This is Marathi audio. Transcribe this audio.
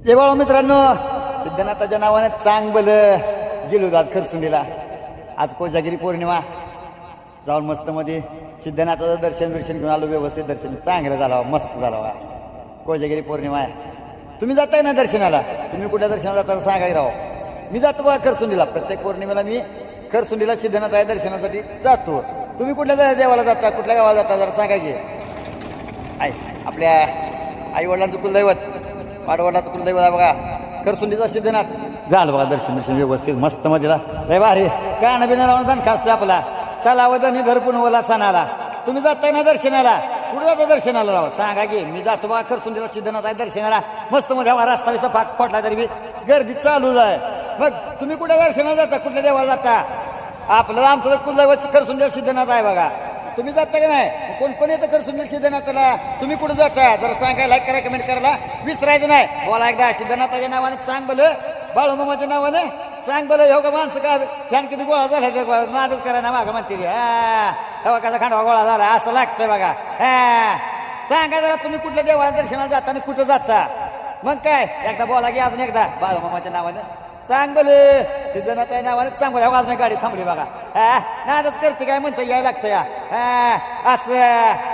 जय बाळा मित्रांनो, सिद्धनाथाच्या नावाने चांगलं गेलो आज खरसुंडीला. आज कोजागिरी पौर्णिमा जाऊन मस्त मध्ये सिद्धनाथाचं दर्शन घेऊन आलो. व्यवस्थित दर्शन चांगलं झालं, मस्त झालं. कोजागिरी पौर्णिमा आहे. तुम्ही जाताय ना दर्शनाला? तुम्ही कुठल्या दर्शनाला जाता सांगाय राव. मी जातो बघा खरसुंडीला. प्रत्येक पौर्णिमेला मी खरसुंडीला सिद्धनाथ आहे दर्शनासाठी जातो. तुम्ही कुठल्या देवाला जाता, कुठल्या गावाला जाता जरा सांगायचे. आपल्या आईवडिलांचं कुलदैवत, वाडवडिलांचं कुलदैवत आहे बघा खरसुंडीचा सिद्धनाथ. झालं बघा दर्शन व्यवस्थित मस्त मध्ये लय भारी. गाणं बिणं लावून दण खासतो आपला. चला वदनी धरपून ओला सणाला. तुम्ही जाताय ना दर्शनाला? कुठे जाता दर्शनाला राव सांगा की. मी जातो बघा खरसुंडीला सिद्धनाथ आहे दर्शनाला. मस्त मध्ये हवा रस्ता बिस्ता फाट फटला तरी बी गर्दी चालूच आहे. मग तुम्ही कुठे दर्शनाला जाता, कुठल्या देवाला जाता? आपलं आमचं कुलदैवत खरसुंडीला सिद्धनाथ आहे बघा. तुम्ही जाता का नाही? कोण कोण येतं खरसुंडीला सिद्धनाथाला? तुम्ही कुठे जाता जरा सांगा. लाईक करा, कमेंट करायला विसरायचं नाही. बोला एकदा सिद्धनाथाच्या नावाने चांग भलं, बाळूमामाच्या नावाने चांग भलं. हो का माणसं काय फॅन किती गोळा झाला नादच करा ना मागं म्हणते. हा कसा खांडवा गोळा झाला असं लागतंय बघा. सांगा जरा तुम्ही कुठल्या देवाला दर्शनाला जाता आणि कुठं जाता? मग काय एकदा बोला की अजून एकदा. बाळूमामाच्या नावाने चांग भले, सिद्धनाथाच्या नावाने चांग भले. गाडी थांबली बघा. नादच करते काय म्हणतं यायला लागतं या असं.